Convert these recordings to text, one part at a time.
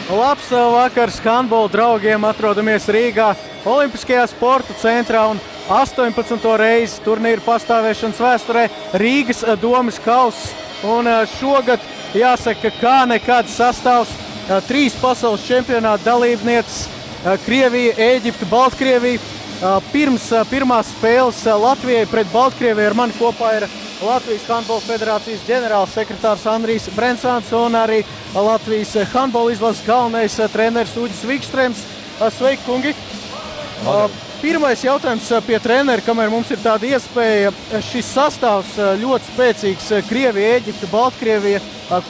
Labs vakars handbola draugiem, atrodamies Rīgā Olimpiskajā sporta centrā un 18. reizi turnīra pastāvēšanas vēsturē Rīgas domas kauss. Un šogad jāsaka, kā nekad sastāvs 3 pasaules čempionāta dalībnieces Krievija, Ēģipte, Baltkrievija. Pirms pirmās spēles Latvijai pret Baltkrieviju ar mani kopā ir Latvijas Handbola federācijas ģenerāls sekretārs Andrijs Brensāns un arī Latvijas handbola izlases galvenais treneris Uģis Vikstrēms. Sveiki, kungi! Pirmais jautājums pie trenera, kamēr mums ir tāda iespēja. Šis sastāvs ļoti spēcīgs - Krievija, Ēģipte, Baltkrievija.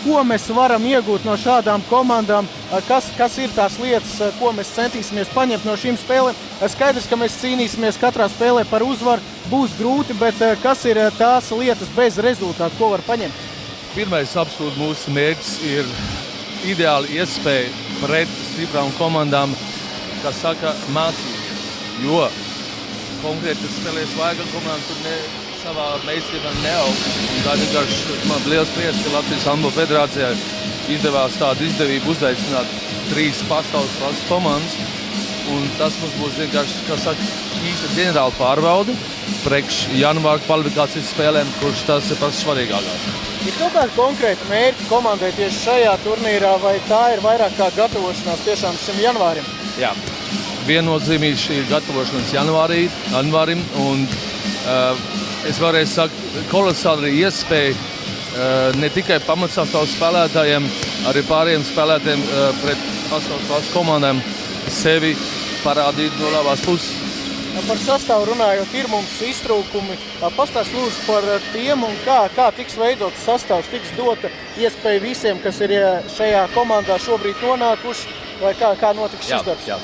Ko mēs varam iegūt no šādām komandām? Kas ir tās lietas, ko mēs centīsimies paņemt no šīm spēlēm? Skaidrs, ka mēs cīnīsimies katrā spēlē par uzvaru. Būs grūti, bet kas ir tās lietas bez rezultātu, ko var paņemt? Pirmais absolūti mūsu mērķis ir ideāli iespēja pret stiprām komandām, kas saka, mācīt. Jo konkrēti, kad spēlēs vajag komandu, tur savā meistarībā neaug. Tā vienkārši man liels prieks, ka Latvijas Handbola federācijai izdevās tādu izdevību uzaicināt 3 pasaules klases komandas. Un tas mums būs vienkārši, kā saka, īsta ģenerāla pārbaude priekš janvāra kvalifikācijas spēlēm, kurš tas ir pats svarīgākais. Ir kaut kādi konkrēti mērķi komandai tieši šajā turnīrā, vai tā ir vairāk kā gatavošanās tiešām šim janvārim? Jā. Viennozīmīgi šī ir gatavošanās janvārim, un es varēju sakt, kolosāli iespēja ne tikai pamatsastāvu spēlētājiem, arī pārējiem spēlētājiem pret pasaules klases komandām sevi parādīt no labās puses. Par sastāvu runājot, ir mums iztrūkumi. Pastāst lūdzu par tiem un kā tiks veidots sastāvs, tiks dota iespēja visiem, kas ir šajā komandā šobrīd nonākuši, vai kā notiks šis darbs? Jā.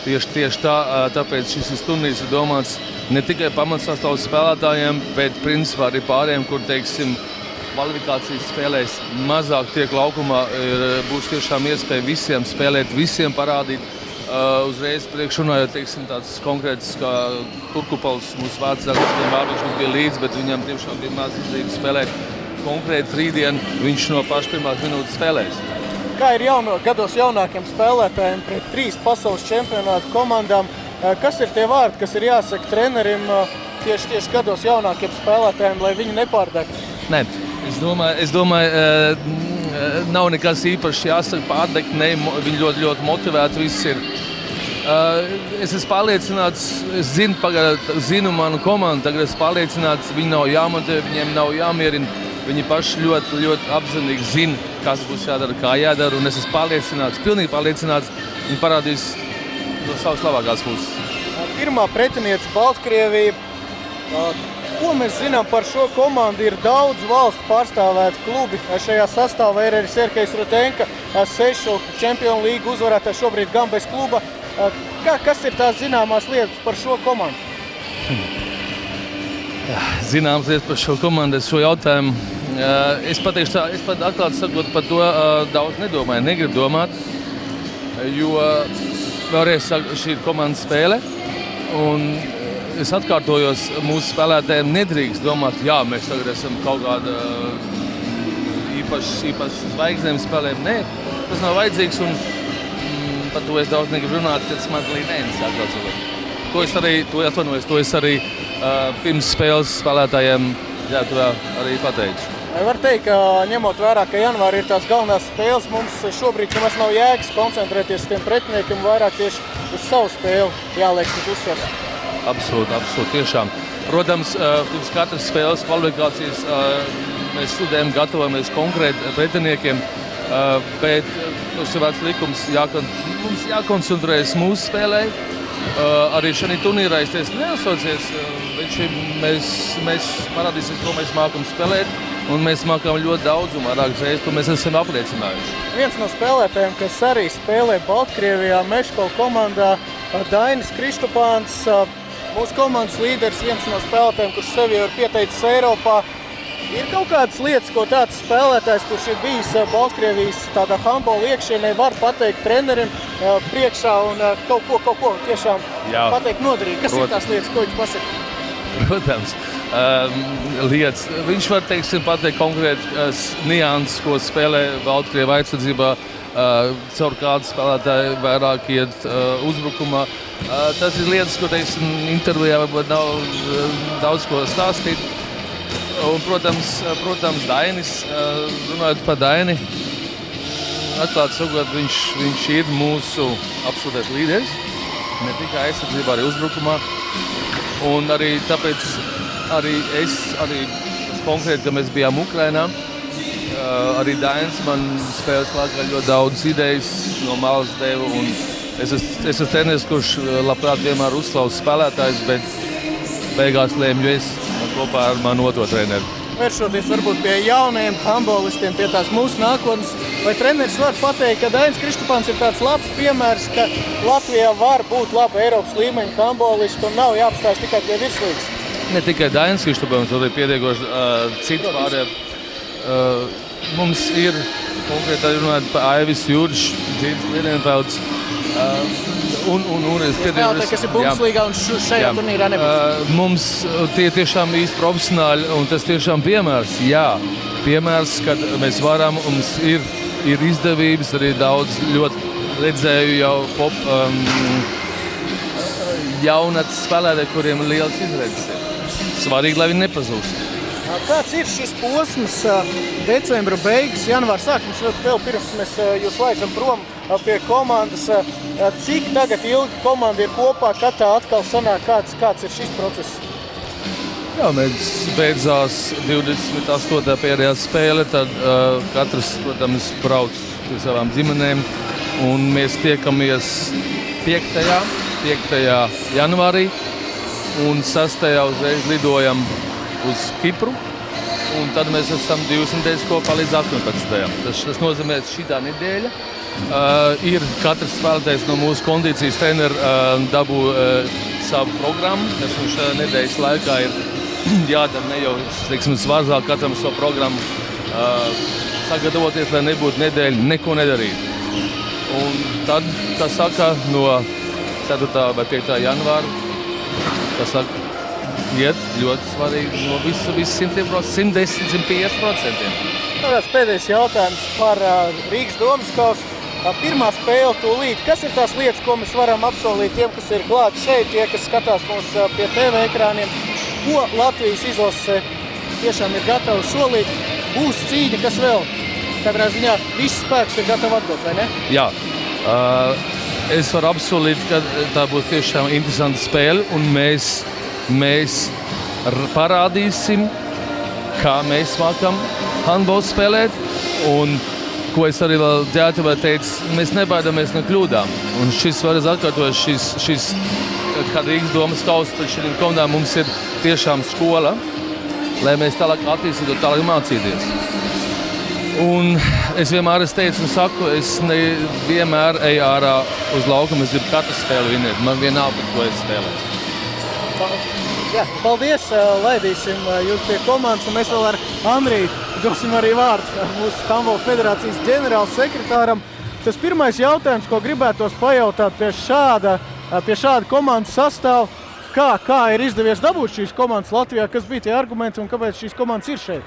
Tieši tā, tāpēc šis turnīrs ir domāts ne tikai pamatsastāvu spēlētājiem, bet principā arī pārējiem, kur, teiksim, kvalifikācijas spēlēs mazāk tiek laukumā, būs tiešām iespēja visiem spēlēt, visiem parādīt. Uzreiz priekšrunājot, teiksim, tāds konkrēts kā Turkupals, mūsu vārdsargs, viņš bija līdzi, bet viņam tiešām bija maz izdevība spēlēt konkrēti rītdien, viņš no paša pirmās minūtes spēlēs. Kā ir gados jaunākiem spēlētājiem pret 3 pasaules čempionātu komandām? Kas ir tie vārdi, kas ir jāsaka trenerim tieši gados jaunākiem spēlētājiem, lai viņi nepārdegtu? Nē, es domāju, nav nekas īpaši jāsaka pārdegt, ne, viņi ļoti motivēti viss ir. Es esmu pārliecināts, es zinu manu komandu, tagad esmu pārliecināts, viņi nav jāmotivē, viņiem nav jāmierina. Viņi paši ļoti apzinīgi zina, kas būs jādara, kā jādara, un es esmu pārliecināts, pilnīgi pārliecināts, viņi parādīs no savas labākās puses. Pirmā pretiniece Baltkrievija. Ko mēs zinām par šo komandu? Ir daudz valstu pārstāvēti klubi. Šajā sastāvā ir arī Sergejs Rutenka, 6 Čempionu līgu uzvarētājs šobrīd Gambes kluba. Kas ir tās zināmās lietas par šo komandu? Zināmas lietas par šo komandu, šo jautājumu. Es pateikšu tā, es pat atklāti sakot par to daudz nedomāju, negribu domāt, jo vēlreiz saku, šī ir komandas spēle, un es atkārtojos, mūsu spēlētājiem nedrīkst domāt, jā, mēs tagad esam kaut kāda īpaši zvaigznēm spēlēm. Nē, tas nav vajadzīgs, un par to es daudz negribu runāt, tas man līdz atklāts. To es arī pirms spēles spēlētājiem arī pateicu. Var teikt, ka ņemot vērā, ka janvāri ir tās galvenās spēles, mums šobrīd nemaz nav jēgas koncentrēties uz tiem pretiniekiem, vairāk tieši uz savu spēli jāliek tas uzsvars. Absolūti, tiešām. Protams, pirms katras spēles kvalifikācijas mēs studējam, gatavojamies konkrēti pretiniekiem, bet tas ir vērts likums, mums jākoncentrējas mūsu spēlē. Arī šajā turnīrā es neuzsaucies, mēs parādīsim, ko mēs mākam spēlēt, un mēs mākam ļoti daudz un vairākas reizes, to mēs esam apliecinājuši. Viens no spēlētājiem, kas arī spēlē Baltkrievijā, Meško komandā, Dainis Kristupāns, mūsu komandas līderis, viens no spēlētājiem, kurš sevi jau ir pieteicis Eiropā. Ir kaut kādas lietas, ko tāds spēlētājs, kurš ir bijis Baltkrievijas tādā handbola iekšienē, var pateikt trenerim priekšā un kaut ko tiešām pateikt noderīgi. Kas ir tās lietas, ko viņš pasaka? Protams. lietas. Viņš var, pateikt konkrēti nianses, ko spēlē Baltkrievijas aizsardzībā, caur kādu spēlētāju vairāk iet uzbrukumā. Tas ir lietas, ko, intervijā varbūt nav daudz ko stāstīt. Un, protams, Dainis, runājot par Daini, atklāti sakot, viņš ir mūsu absolūtais līderis, ne tikai aizsardzībā, arī uzbrukumā. Un arī tāpēc konkrēti, ka mēs bijām Ukrainā, arī Dainis man spēles laikā ļoti daudz idejas no malas deva. Un es esmu treneris, kurš labprāt vienmēr uzslauz spēlētājs, bet beigās lēmju es kopā ar manu otro treneri. Vēršoties varbūt pie jaunajiem handbolistiem, pie tās mūsu nākotnes, vai treneris var pateikt, ka Dainis Kristupāns ir tāds labs piemērs, ka Latvijā var būt laba Eiropas līmeņa handbolisti un nav jāapstājas tikai pie virslīgas? Ne tikai Dainis Kristupāns, arī pietiekoši citi pārējie. Mums ir konkrēti arī runājot par Aivis Jurš, Dzīves Liedenfelds. Es spēlētāji, kas ir Bundeslīgā un šajā turnīrā nebūs. Mums tie tiešām īsti profesionāļi un tas tiešām piemērs. Jā, piemērs, kad mēs varam, mums ir izdevības, arī daudz ļoti redzēju jau jaunatnes spēlētāji, kuriem ir liels izredzes. Svarīgi, lai viņi nepazūst. Kāds ir šis posms, decembra beigas, janvāra sākums, vēl pirms mēs jūs laidam prom pie komandas? Cik tagad ilgi komanda ir kopā, kad tā atkal sanāk, kāds ir šis process? Jā, mēs beidzās 28. pēdējā spēle, tad katrs, protams, brauc pie savām ģimenēm, un mēs tiekamies 5. janvārī, un 6. uzreiz lidojam uz Kipru, un tad mēs esam 2 nedēļas kopā līdz 18. Tas nozīmē, ka šitā nedēļa ir katrs spēlētājs no mūsu kondīcijas trenera dabū savu programmu. Mēs mums šajā nedēļas laikā ir jādara ne jau svārzāk katram savu programmu sagatavoties, lai nebūtu nedēļa neko nedarīt. Un tad, kā saka, no 4. vai 5. janvāra, kā saka, iet ļoti svarīgi no visu 100%, 110–150%. Tāds pēdējais jautājums par Rīgas domas kausu. Pirmā spēle tūlīt. Kas ir tās lietas, ko mēs varam apsolīt tiem, kas ir klāti šeit, tie, kas skatās mūs pie TV ekrāniem? Ko Latvijas izlase tiešām ir gatava solīt? Būs cīņa, kas vēl? Katrā ziņā viss spēks ir gatava atdot, vai ne? Jā. Es varu apsolīt, ka tā būs tiešām interesanta spēle, un mēs parādīsim, kā mēs mākam handbolu spēlēt, un ko es arī vēl ģētavē teicu, mēs nebaidāmies no kļūdām. Un šis var atkārtot, kad Rīgas domas kausa pēc šīm komandām mums ir tiešām skola, lai mēs tālāk attīstītu, tālāk mācīties. Un es vienmēr teicu un saku, es vienmēr eju ārā uz laukumu, es gribu katru spēli vinēt. Man vienalga, ko es spēlēju. Jā, paldies, laidīsim jūs pie komandas, un mēs vēl ar Andriju dosim arī vārdu mūsu Handbola federācijas ģenerāla sekretāram. Tas pirmais jautājums, ko gribētos pajautāt pie šāda komandas sastāva, kā ir izdevies dabūt šīs komandas Latvijā, kas bija tie argumenti un kāpēc šīs komandas ir šeit?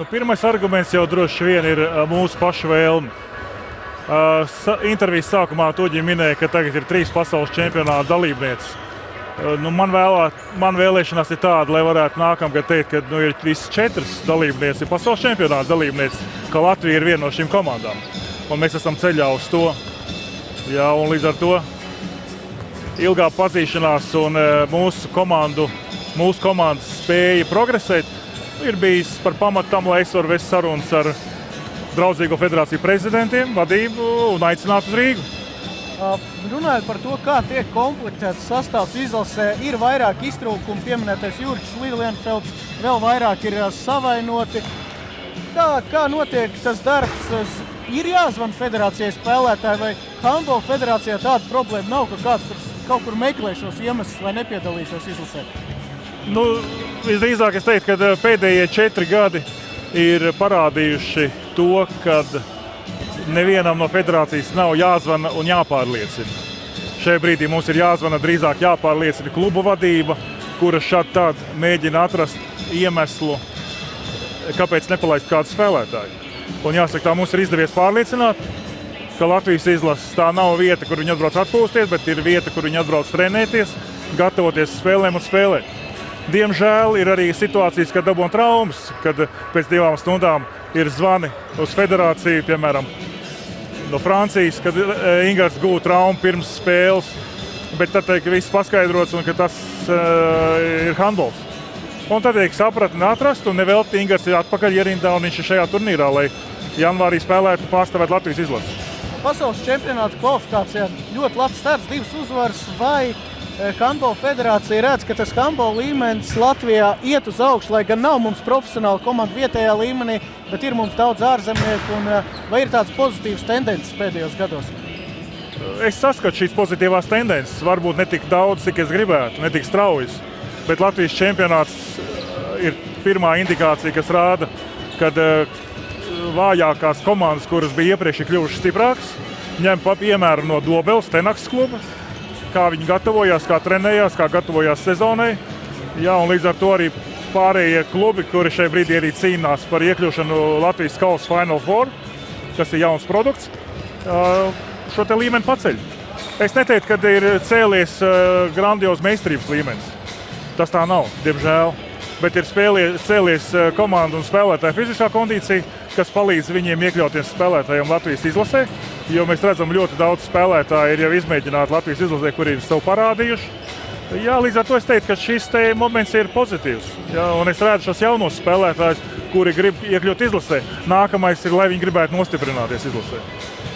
Pirmais arguments jau droši vien ir mūsu pašu vēlme. Intervijas sākumā Tuģi minēja, ka tagad ir 3 pasaules čempionāta dalībnieces. Man vēlēšanās ir tāda, lai varētu nākamgad teikt, ka ir visas 4 dalībnieces, ir pasaules čempionāta dalībnieces, ka Latvija ir viena no šīm komandām. Un mēs esam ceļā uz to. Jā, un līdz ar to ilgā pazīšanās un mūsu komandas spēja progresēt ir bijis par pamatu tam, lai es varu vest sarunas ar draudzīgo federāciju prezidentiem, vadību un aicināt uz Rīgu. Runājot par to, kā tiek komplektēts sastāvs izlasē, ir vairāk iztrūkumu, pieminētais Jurčs Liedenfelds, vēl vairāk ir savainoti. Kā notiek tas darbs? Ir jāzvan federācijai spēlētāji, vai handbola federācijā tāda problēma nav, ka kāds kaut kur meklē šos iemeslus, lai nepiedalīšos izlasē? Visdrīzāk es teiktu, ka pēdējie 4 gadi ir parādījuši to, kad nevienam no federācijas nav jāzvana un jāpārliecina. Šajā brīdī mums ir jāzvana, drīzāk jāpārliecina klubu vadība, kuras šādi tādi mēģina atrast iemeslu, kāpēc nepalaist kādu spēlētāju. Un jāsaka, tā mums ir izdevies pārliecināt, ka Latvijas izlases tā nav vieta, kur viņi atbrauc atpūsties, bet ir vieta, kur viņi atbrauc trenēties, gatavoties spēlēm un spēlēt. Diemžēl ir arī situācijas, kad dabūna traumas, kad pēc 2 stundām ir zvani uz federāciju, piemēram, no Francijas, kad Ingars gūta traumu pirms spēles, bet tad tiek viss paskaidrots, un ka tas ir handbols. Un tad tiek sapratni atrast, un nevelti Ingars ir atpakaļ ierindā, un viņš ir šajā turnīrā, lai janvārī spēlētu pārstāvēt Latvijas izlasi. Pasaules čempionāta kvalifikācijā ļoti labs starts, 2 uzvaras, vai Handbola federācija redz, ka tas handbola līmenis Latvijā iet uz augšu, lai gan nav mums profesionāla komanda vietējā līmenī, bet ir mums daudz ārzemnieku, un vai ir tāds pozitīvs tendences pēdējos gados? Es saskatu šīs pozitīvās tendences, varbūt ne tik daudz, cik es gribētu, ne tik straujas, bet Latvijas čempionāts ir pirmā indikācija, kas rāda, kad vājākās komandas, kuras bija iepriekš kļuvušas stiprākas, ņem piemēru no Dobeles Tenaks kluba, kā viņi gatavojās, kā trenējās, kā gatavojās sezonai. Jā, un līdz ar to arī pārējie klubi, kuri šai brīdī arī cīnās par iekļūšanu Latvijas kausa Final Four, kas ir jauns produkts, šo te līmeni paceļ. Es neteiktu, ka ir cēlies grandios meistarības līmenis. Tas tā nav, diemžēl. Bet ir cēlies komandu un spēlētāju fiziskā kondīcija, kas palīdz viņiem iekļauties spēlētājiem Latvijas izlasē, jo mēs redzam ļoti daudz spēlētāju ir jau izmēģināti Latvijas izlasē, kuri ir sev parādījuši. Jā, līdz ar to es teiktu, ka šis moments ir pozitīvs. Jā, un es redzu šos jaunos spēlētājus, kuri grib iekļūt izlasē. Nākamais ir, lai viņi gribētu nostiprināties izlasē.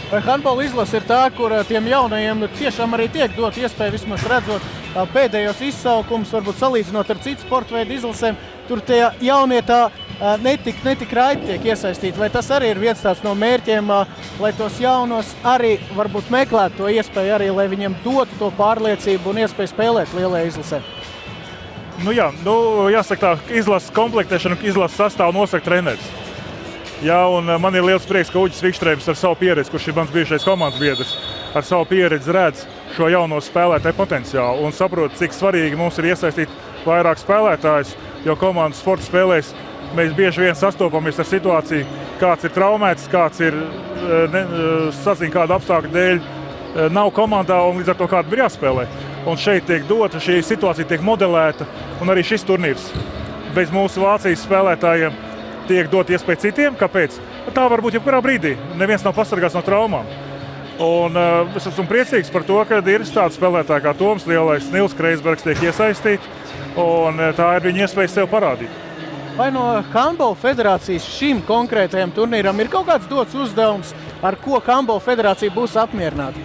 Vai handbola izlase ir tā, kur tiem jaunajiem tiešām arī tiek dot iespēju, vismaz redzot pēdējos izsaukums, varbūt salīdzinot ar citu sporta veidu izlasēm, tur tie jaunie tā netik raiti tiek iesaistīti. Vai tas arī ir viens tāds no mērķiem, lai tos jaunos arī varbūt meklētu to iespēju, arī, lai viņiem dotu to pārliecību un iespēju spēlēt lielajā izlasē? Jāsaka tā, izlases komplektēšana, izlases sastāvu nosaka treneris. Jā, un man ir liels prieks, ka Uģis Vikstrēms ar savu pieredzi, kurš ir mans bijušais komandas biedrs, ar savu pieredzi redz šo jauno spēlētāju potenciālu un saprot, cik svarīgi mums ir iesaistīt vairāk spēlētājus, jo komandas sporta spēlēs mēs bieži vien sastopamies ar situāciju, kāds ir traumēts, kāds ir kāda apstākļa dēļ nav komandā un līdz ar to kādu ir jāspēlē. Un šeit tiek dota, šī situācija tiek modelēta, un arī šis turnīrs bez mūsu Vācijas spēlētājiem tiek dot iespēju citiem. Kāpēc? Tā var būt jebkurā brīdī. Neviens nav pasargāts no traumām. Un es esmu priecīgs par to, ka ir tādi spēlētāji kā Toms Lielais, Nils Kreisbergs tiek iesaistīti, un tā ir viņa iespēja sev parādīt. Vai no handbola federācijas šim konkrētajam turnīram ir kaut kāds dots uzdevums, ar ko handbola federācija būs apmierināta?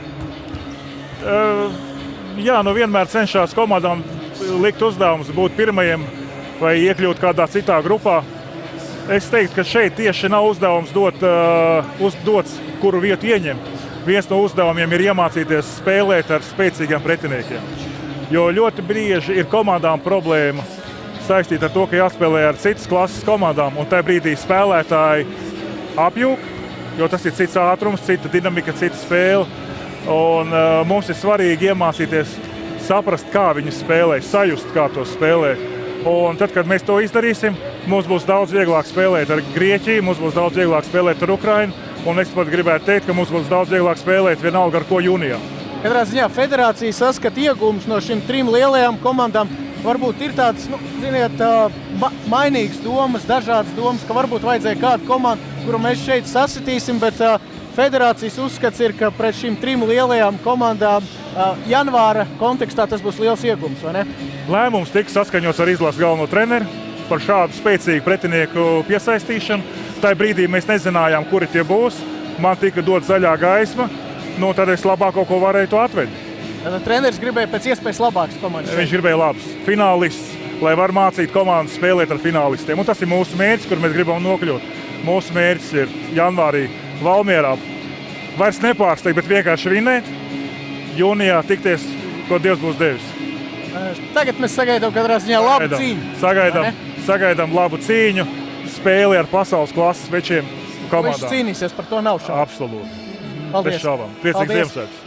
Vienmēr cenšas komandām likt uzdevums būt pirmajiem vai iekļūt kādā citā grupā. Es teiktu, ka šeit tieši nav uzdevums dots, kuru vietu ieņemt. Viens no uzdevumiem ir iemācīties spēlēt ar spēcīgiem pretiniekiem. Jo ļoti bieži ir komandām problēma saistīta ar to, ka jāspēlē ar citas klases komandām, un tajā brīdī spēlētāji apjūk, jo tas ir cits ātrums, cita dinamika, cita spēle. Un mums ir svarīgi iemācīties saprast, kā viņi spēlē, sajust, kā to spēlē. Un tad, kad mēs to izdarīsim, mums būs daudz vieglāk spēlēt ar Grieķiju, mums būs daudz vieglāk spēlēt ar Ukrainu, un es pat gribētu teikt, ka mums būs daudz vieglāk spēlēt vienalga ar ko jūnijā. Katrā ziņā federācija saskata iegūmus no šīm 3 lielajām komandām. Varbūt ir tāds, mainīgas domas, dažādas domas, ka varbūt vajadzēja kādu komandu, kuru mēs šeit sasitīsim, bet federācijas uzskats ir, ka pret šīm 3 lielajām komandām janvāra kontekstā tas būs liels iegūms, vai ne? Lēmums tika saskaņots ar izlases galveno treneri par šādu spēcīgu pretinieku piesaistīšanu. Tajā brīdī mēs nezinājām, kuri tie būs. Man tika dot zaļā gaisma, tad es labāk kaut ko varēju to atvest. Treneris gribēja pēc iespējas labākas komandas. Viņš gribēja labus finālistus, lai var mācīt komandu spēlēt ar finālistiem. Un tas ir mūsu mērķis, kur mēs gribam nokļūt. Mūsu mērķis ir janvārī Valmierā vairs nepārsteigt, bet vienkārši vinēt. Jūnijā tikties, ko Dievs būs devis. Tagad mēs sagaidām katrā ziņā labu cīņu. Sagaidām labu cīņu, spēli ar pasaules klases večiem komandām. Viņš cīnīsies, par to nav šaubu. Absolūti. Paldies. Bez šaubām. Priecīgs Ziemassvētkus.